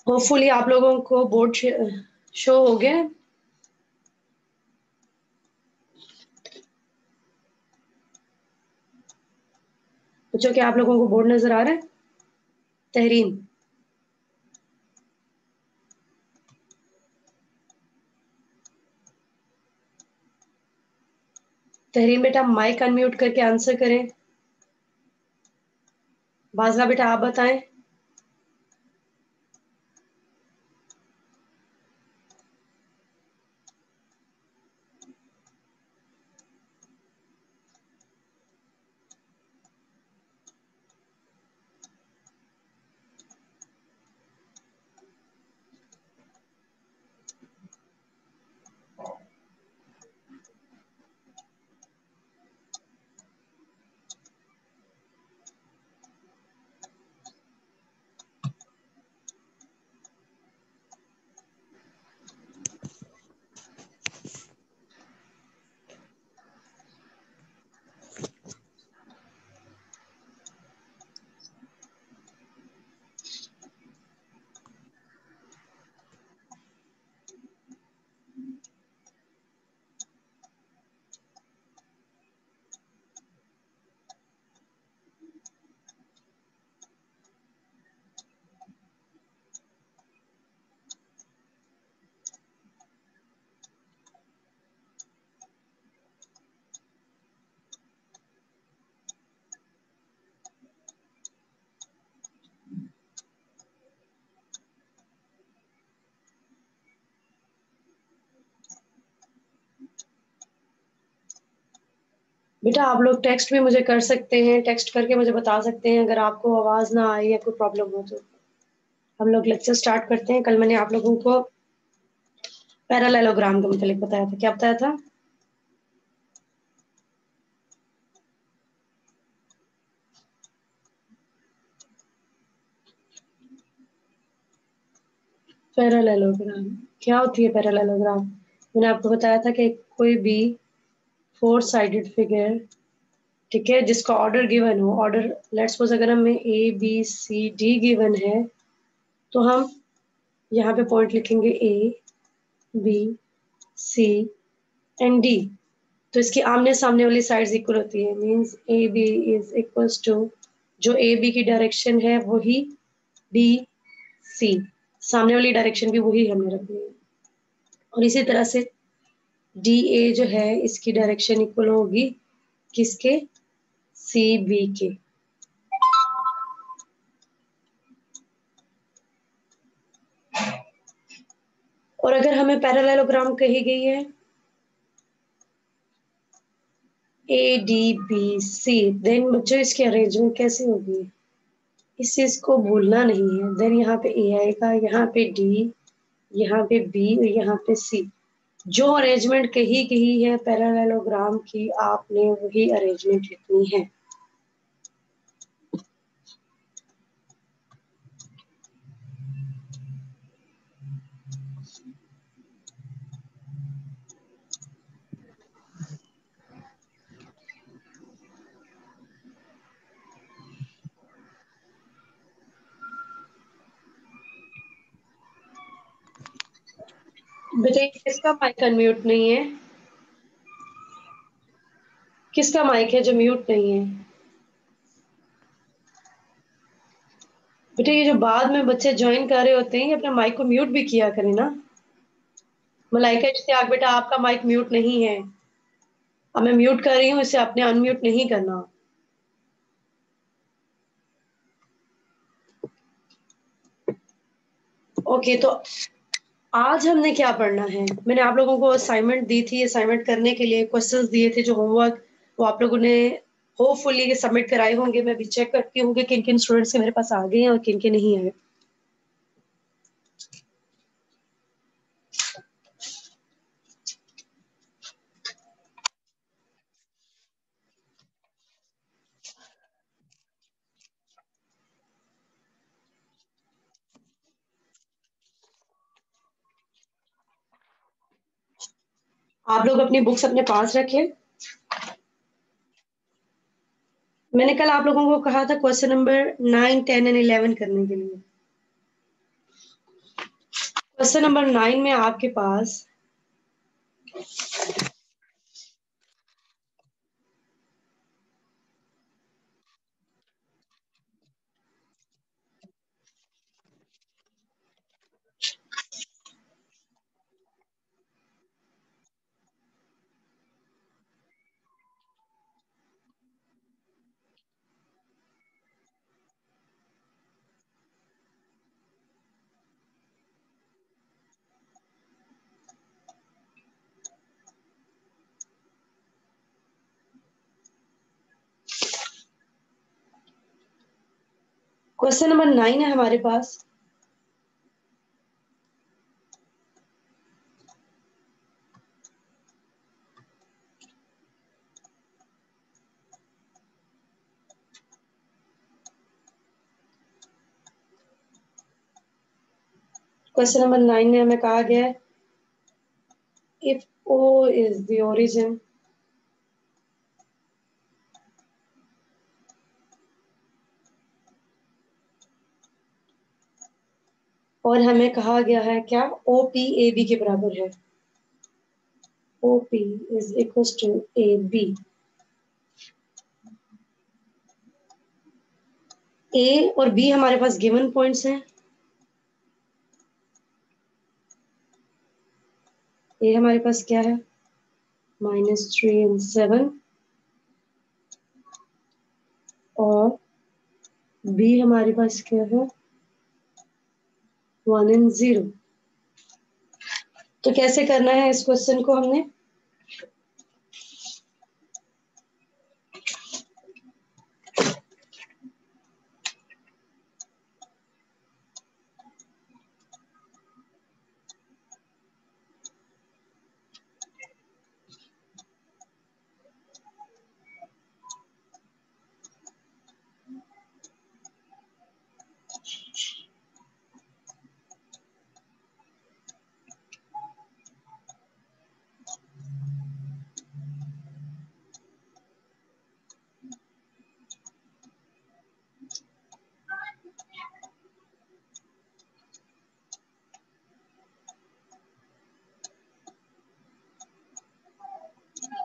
Hopefully आप लोगों को बोर्ड शो हो गया है। बच्चों, क्या आप लोगों को बोर्ड नजर आ रहा है? तहरीन, तहरीन बेटा माइक अनम्यूट करके आंसर करें। बाजरा बेटा आप बताएं। बेटा आप लोग टेक्स्ट भी मुझे कर सकते हैं, टेक्स्ट करके मुझे बता सकते हैं अगर आपको आवाज ना आई या कोई प्रॉब्लम हो तो। हम लोग लेक्चर स्टार्ट करते हैं। कल मैंने आप लोगों को पैरेललोग्राम के मतलब बताया था। क्या बताया था? पैरेललोग्राम क्या होती है? पैरेललोग्राम मैंने आपको बताया था कि कोई भी 4 साइडेड फिगर, ठीक है, जिसका ऑर्डर गिवन हो, ऑर्डर लेट्स सपोज अगर हमें ABCD गिवन है तो हम यहाँ पे पॉइंट लिखेंगे ABCD, तो इसकी आमने सामने वाली साइड्स इक्वल होती है। Means AB is equals to, जो AB की डायरेक्शन है वही BC, सामने वाली डायरेक्शन भी वही हमने रखनी है। और इसी तरह से DA जो है इसकी डायरेक्शन इक्वल होगी किसके? CB के। और अगर हमें पैरेललोग्राम कही गई है ADBC, देन बच्चों इसकी अरेंजमेंट कैसे होगी? इस चीज को भूलना नहीं है। देन यहाँ पे A आएगा, यहाँ पे D, यहाँ पे B और यहाँ पे C। जो अरेंजमेंट कही गई है पैरेललोग्राम की, आपने वही अरेंजमेंट लिखनी है। बेटा किसका माइक अनम्यूट नहीं है? किसका माइक है जो म्यूट नहीं है? बेटा ये जो बाद में बच्चे ज्वाइन कर रहे होते हैं ये अपने माइक को म्यूट भी किया करें ना। मलाइका इश्तियाक बेटा आपका माइक म्यूट नहीं है। अब मैं म्यूट कर रही हूँ, इसे आपने अनम्यूट नहीं करना। ओके, तो आज हमने क्या पढ़ना है? मैंने आप लोगों को असाइनमेंट दी थी, असाइनमेंट करने के लिए क्वेश्चंस दिए थे, जो होमवर्क वो आप लोगों ने होपफुली सबमिट कराए होंगे। मैं भी चेक करती हूँ कि किन किन स्टूडेंट्स के मेरे पास आ गए हैं और किन के नहीं आए। आप लोग अपनी बुक्स अपने पास रखें। मैंने कल आप लोगों को कहा था क्वेश्चन नंबर 9, 10 एंड 11 करने के लिए। क्वेश्चन नंबर 9 में आपके पास क्वेश्चन नंबर 9 है हमारे पास। क्वेश्चन नंबर 9 में हमें कहा गया है if O is the origin और हमें कहा गया है क्या OP AB के बराबर है। OP is equal to AB। A और B हमारे पास गिवन पॉइंट्स हैं। A हमारे पास क्या है -3 and 7 और B हमारे पास क्या है 1 and 0। तो कैसे करना है इस क्वेश्चन को हमने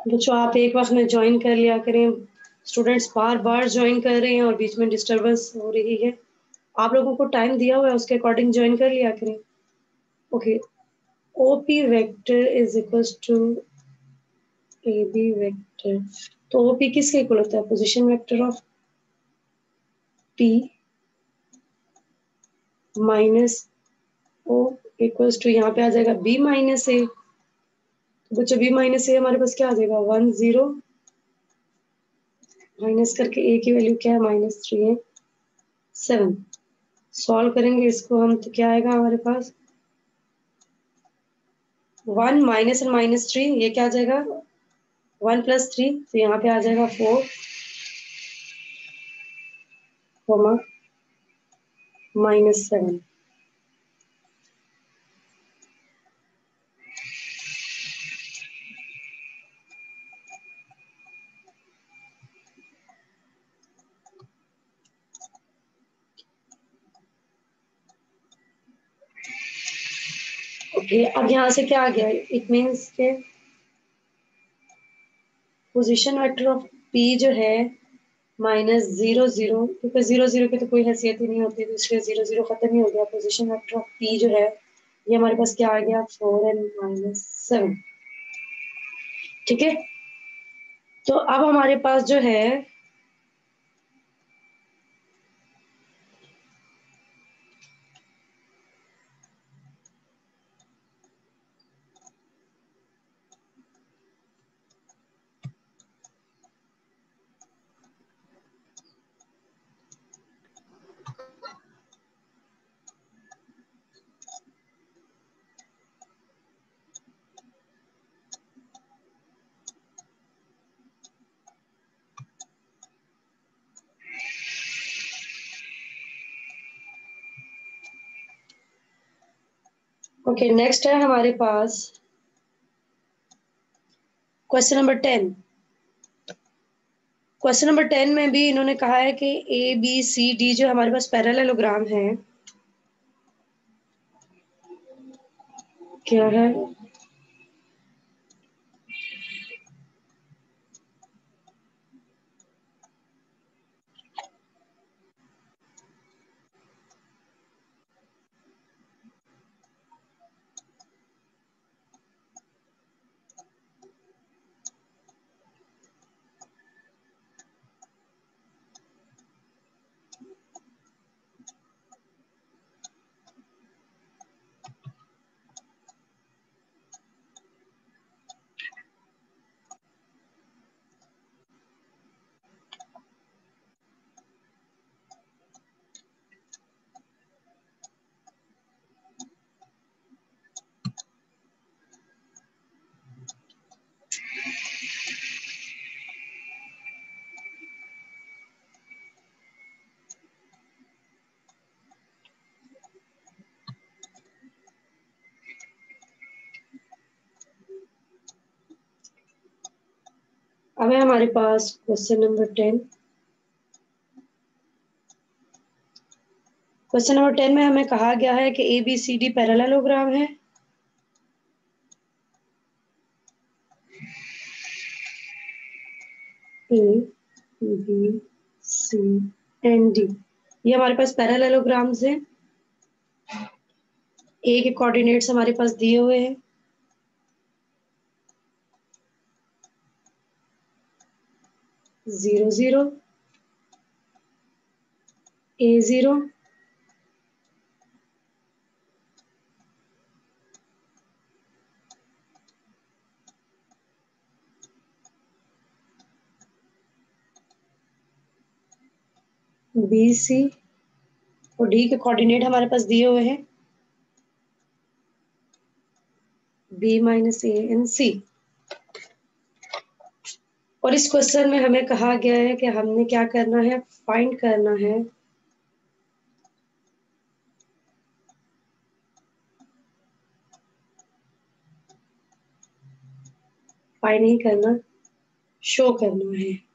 बच्चों आप एक वक्त में ज्वाइन कर लिया करें। स्टूडेंट्स बार बार ज्वाइन कर रहे हैं और बीच में डिस्टरबेंस हो रही है। आप लोगों को टाइम दिया हुआ है उसके अकॉर्डिंग ज्वाइन कर लिया करें। Okay OP vector is equal to AB vector. तो OP किसके इक्वल होता है position vector of P minus O equals to यहाँ पे आ जाएगा B माइनस A। तो बच्चों B माइनस A हमारे पास क्या आ जाएगा 1 0 माइनस करके A की वैल्यू क्या है -3 है 7। सॉल्व करेंगे इसको हम तो क्या आएगा हमारे पास 1 माइनस एंड -3 ये क्या आ जाएगा 1 + 3 तो यहाँ पे आ जाएगा 4 -7। ओके अब यहाँ से क्या आ गया इट मीन्स के पोजीशन वेक्टर ऑफ P जो है -0 0 क्योंकि 0 0 की तो कोई हैसियत ही नहीं होती तो इसलिए 0 0 खत्म ही हो गया। पोजीशन वेक्टर ऑफ P जो है ये हमारे पास क्या आ गया 4 and -7। ठीक है तो अब हमारे पास जो है ओके नेक्स्ट है हमारे पास क्वेश्चन नंबर 10। क्वेश्चन नंबर 10 में भी इन्होंने कहा है कि ABCD जो हमारे पास पैरेललोग्राम है क्या है? अब है हमारे पास क्वेश्चन नंबर 10। क्वेश्चन नंबर 10 में हमें कहा गया है कि A B C D parallelogram है। A B C and D, ये हमारे पास पैरेललोग्राम्स हैं। ए के कोऑर्डिनेट्स हमारे पास दिए हुए हैं, 0 0, A0, बी सी, और डी के कोऑर्डिनेट हमारे पास दिए हुए हैं, बी माइनस ए एंड सी। और इस क्वेश्चन में हमें कहा गया है कि हमने क्या करना है, फाइंड करना है फाइंड नहीं करना, शो करना है।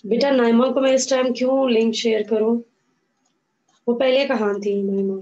बेटा नाइमा को मैं इस टाइम क्यों लिंक शेयर करूं? वो पहले कहाँ थी नाइमा?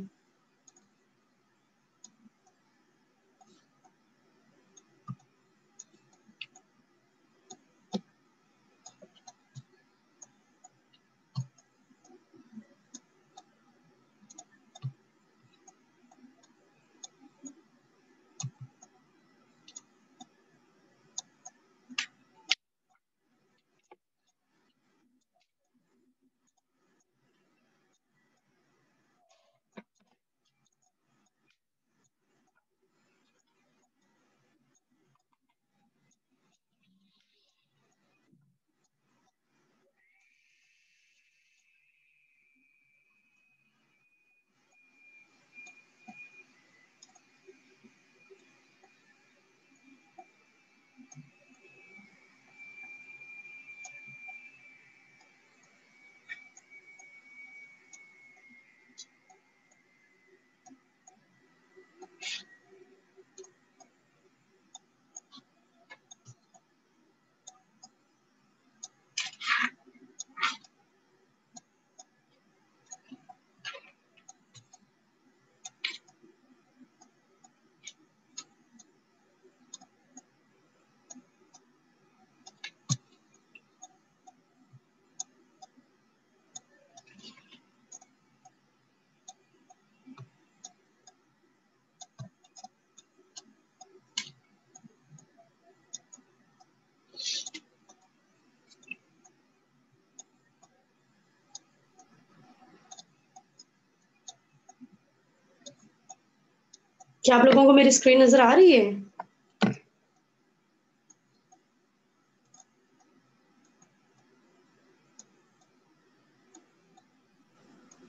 क्या आप लोगों को मेरी स्क्रीन नजर आ रही है?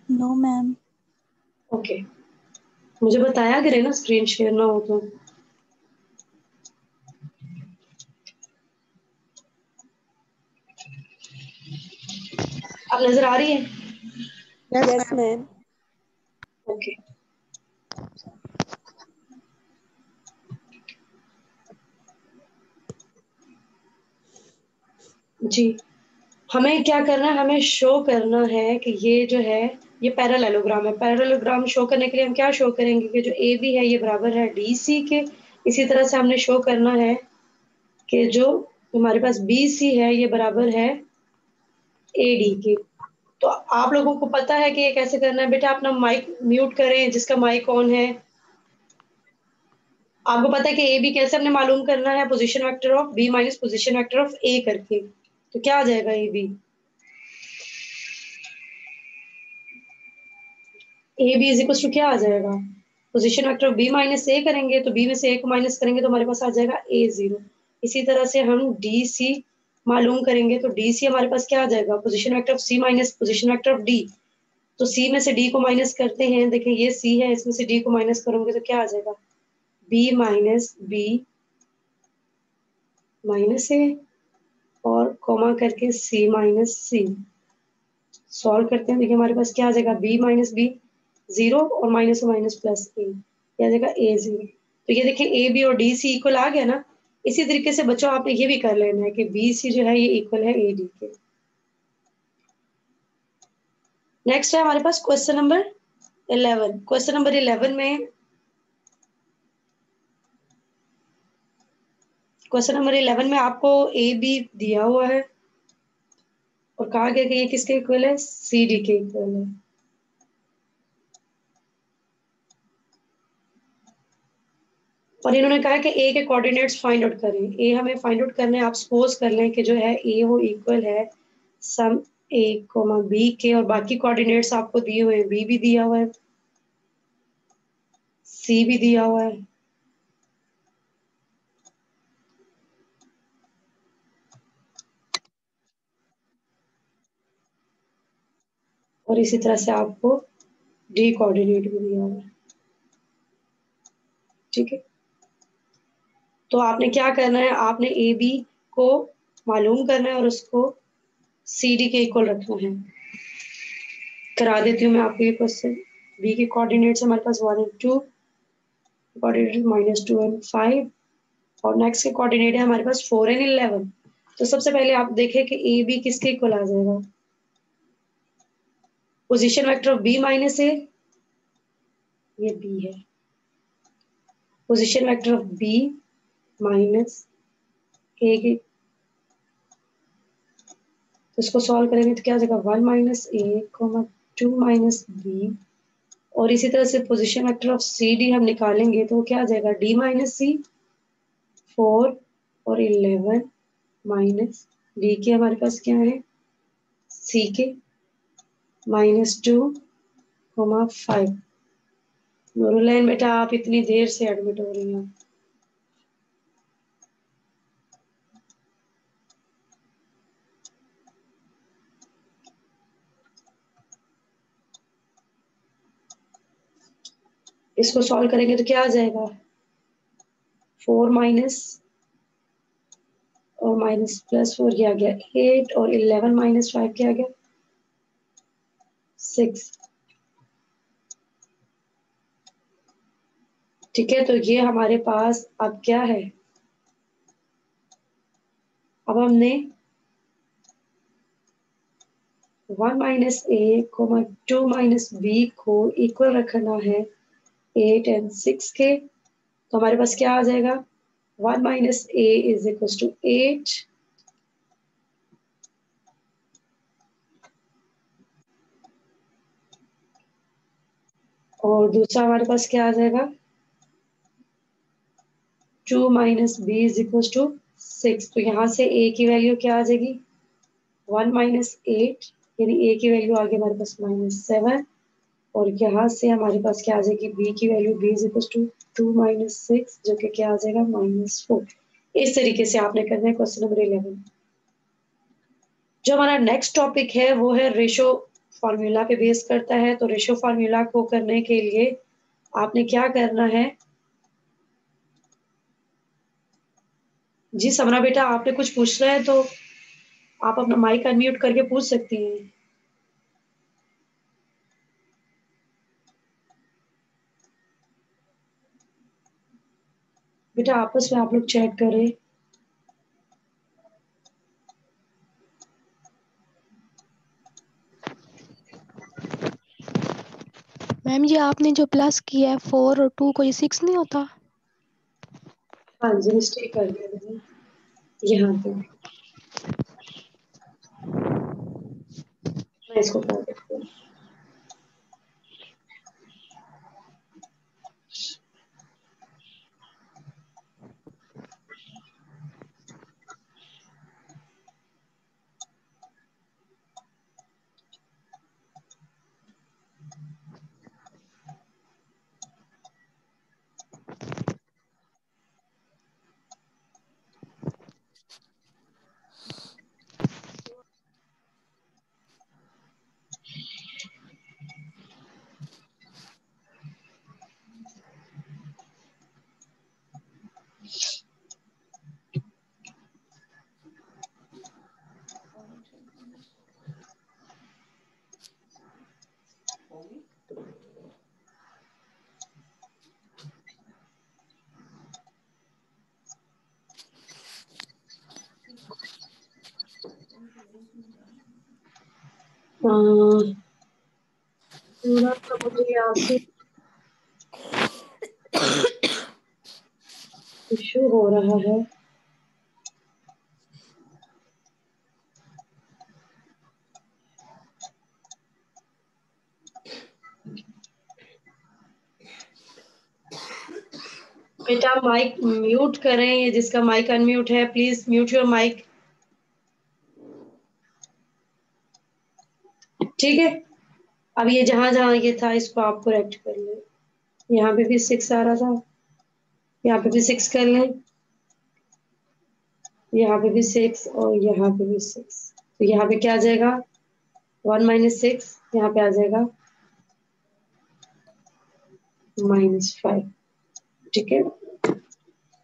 No ma'am. ओके, मुझे बताया करें ना स्क्रीन शेयर ना हो तो। अब नजर आ रही है? Yes ma'am. ओके, जी। हमें क्या करना है, हमें शो करना है कि ये जो है ये पैरेललोग्राम है। पैरेललोग्राम शो करने के लिए हम क्या शो करेंगे कि जो ए बी है ये बराबर है डी सी के। इसी तरह से हमने शो करना है कि जो हमारे पास बी सी है ये बराबर है ए डी के। तो आप लोगों को पता है कि ये कैसे करना है। बेटा अपना माइक म्यूट करें जिसका माइक ऑन है। आपको पता है कि ए बी कैसे हमने मालूम करना है, position vector of B minus position vector of A करके। तो क्या आ जाएगा A B? A B is equal to क्या आ जाएगा? Position vector of B minus A करेंगे तो बी में से ए को माइनस करेंगे तो हमारे पास आ जाएगा ए जीरो। इसी तरह से हम डी सी मालूम करेंगे तो डी सी हमारे पास क्या आ जाएगा? Position vector of C minus position vector of D. तो सी में से डी को माइनस करते हैं। देखिए ये सी है, इसमें से डी को माइनस करोगे तो क्या आ जाएगा? बी माइनस बी माइनस ए और कॉमा करके सी माइनस सी। सॉल्व करते हैं। देखिए हमारे पास क्या आ जाएगा? बी माइनस बी जीरो और माइनस माइनस प्लस ए, क्या आ जाएगा? ए जीरो। तो ये देखिए ए बी और डी सी इक्वल आ गया ना। इसी तरीके से बच्चों आपने ये भी कर लेना है कि बी सी जो है ये इक्वल है ए डी के। नेक्स्ट है हमारे पास क्वेश्चन नंबर 11। क्वेश्चन नंबर 11 में आपको ए बी दिया हुआ है और कहा गया कि ये किसके इक्वल है? सी डी के इक्वल है। और इन्होंने कहा कि ए के कोऑर्डिनेट्स फाइंड आउट करें। ए हमें फाइंड आउट करने, आप सपोज कर लें कि जो है ए वो इक्वल है सम ए कोमा बी के, और बाकी कोऑर्डिनेट्स आपको दिए हुए हैं। बी भी दिया हुआ है, सी भी दिया हुआ है, और इसी तरह से आपको डी कोऑर्डिनेट भी दिया हुआ है। ठीक है, तो आपने क्या करना है, आपने ए बी को मालूम करना है और उसको सी डी के इक्वल रखना है। करा देती हूँ मैं आपको ये क्वेश्चन। बी के कोऑर्डिनेट्स हमारे पास 1 और 2, कोऑर्डिनेट -2 और 5, और नेक्स्ट के कोऑर्डिनेट है हमारे पास 4 एंड 11। तो सबसे पहले आप देखें कि ए बी किसके इक्वल आ जाएगा? Position vector of B minus A, ये बी है। Position vector of B minus A की, तो इसको सॉल्व करेंगे तो क्या आ जाएगा? 1 minus A comma 2 minus B, और इसी तरह से position vector of C D हम निकालेंगे तो क्या आ जाएगा? डी माइनस सी 4 और 11 माइनस डी के हमारे पास क्या है? सी के -2 कोमा 5। नूरुलैन बेटा आप इतनी देर से एडमिट हो रही हैं। इसको सॉल्व करेंगे तो क्या आ जाएगा? 4 माइनस और माइनस प्लस 4 क्या आ गया? 8 और 11 माइनस 5 क्या आ गया? 6। ठीक है, तो ये हमारे पास अब क्या है? अब हमने 1 minus A comma 2 minus B को इक्वल रखना है 8 एंड 6 के। तो हमारे पास क्या आ जाएगा? 1 minus A is equal to 8, और दूसरा हमारे पास क्या आ जाएगा? 2 minus B is equal to 6। तो यहाँ से ए की वैल्यू क्या आ जाएगी? 1 माइनस 8, यानी ए की वैल्यू आ गई हमारे पास -7, और यहाँ से हमारे पास क्या आ जाएगी? बी की value B is equal to 2 minus 6 जो कि क्या आ जाएगा -4। इस तरीके से आपने करना है क्वेश्चन नंबर 11। जो हमारा नेक्स्ट टॉपिक है वो है रेशो फार्मूला पे बेस करता है। तो रेशो फार्मूला को करने के लिए आपने क्या करना है? जी समरा बेटा, आपने कुछ पूछना है तो आप अपना माइक अनम्यूट करके पूछ सकती हैं। बेटा आपस में आप लोग चैट करें। मैम ये आपने जो प्लस किया है 4 और 2 को, ये 6 नहीं होता? हाँ जी, मिस्टेक कर दिया मैंने यहाँ पे। मैं इसको कर देती हूँ। थोड़ा सा मुझे यहाँ से इशू हो रहा है। बेटा माइक म्यूट करें, ये जिसका माइक अनम्यूट है प्लीज म्यूट योर माइक। ठीक है, अब ये जहां जहां ये था इसको आप करेक्ट कर लें। यहाँ पे भी 6 आ रहा था, यहाँ पे भी 6 कर लें, यहाँ पे भी 6 और यहाँ पे भी 6। तो यहाँ पे क्या आ जाएगा? 1 माइनस 6, यहाँ पे आ जाएगा -5। ठीक है,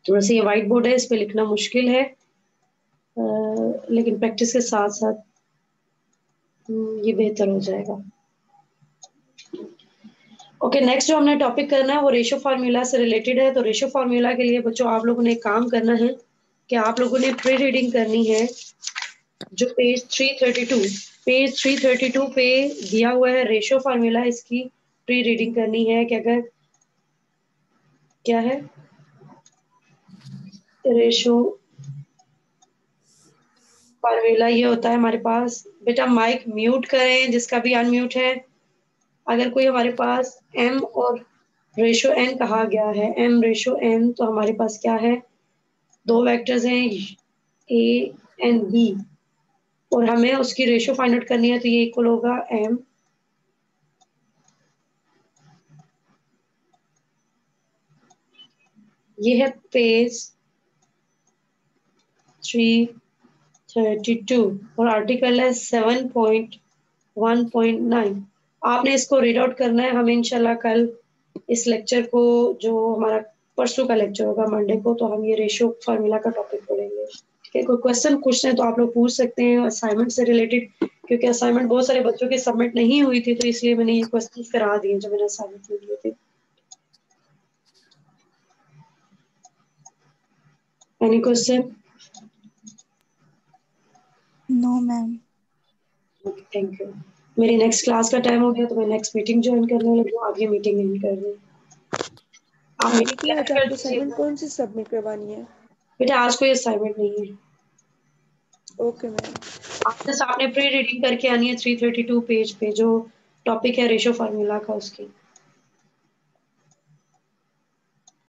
थोड़ा सा ये व्हाइट बोर्ड है, इस पे लिखना मुश्किल है, लेकिन प्रैक्टिस के साथ साथ ये बेहतर हो जाएगा। ओके, नेक्स्ट जो हमने टॉपिक करना है वो रेशो फार्मूला से रिलेटेड है। तो रेशो फार्मूला के लिए बच्चों आप लोगों ने एक काम करना है कि आप लोगों ने प्री रीडिंग करनी है। जो पेज 332 पे दिया हुआ है रेशो फार्मूला, इसकी प्री रीडिंग करनी है कि अगर क्या है रेशो फार्मूला, ये होता है हमारे पास। बेटा माइक म्यूट करें जिसका भी अनम्यूट है। अगर कोई हमारे पास m और रेशो n कहा गया है, m रेशो n, तो हमारे पास क्या है? दो वेक्टर्स हैं a एंड b और हमें उसकी रेशो फाइंड आउट करनी है। तो ये इक्वल होगा m, ये है पेज 332 और आर्टिकल है 7.1.9। आपने इसको रीड आउट करना है। हम इंशाल्लाह कल इस लेक्चर को, जो हमारा परसों का लेक्चर होगा मंडे को, तो हम ये रेशो फार्मूला का टॉपिक पढ़ेंगे। ठीक है, कोई क्वेश्चन पूछना है तो आप लोग पूछ सकते हैं असाइनमेंट से रिलेटेड, क्योंकि असाइनमेंट बहुत सारे बच्चों की सबमिट नहीं हुई थी, तो इसलिए मैंने ये क्वेश्चन करा दिए जो मैंने असाइनमेंट में दिए थे। Any question? No ma'am. Okay, thank you. मेरी नेक्स्ट क्लास का टाइम हो गया तो मैं नेक्स्ट मीटिंग ज्वाइन करने लगी हूँ। आप ये मीटिंग एंड कर रही आप मीटिंग लेकिन आज कर आपको असाइनमेंट दीजिएगा। कौन सी सबमिट करवानी है? बेटा आज कोई असाइनमेंट नहीं है, ओके मैम। आप बस आपने प्री रीडिंग करके आनी है 332 पेज पे, जो टॉपिक है रेशो फार्मूला का उसकी।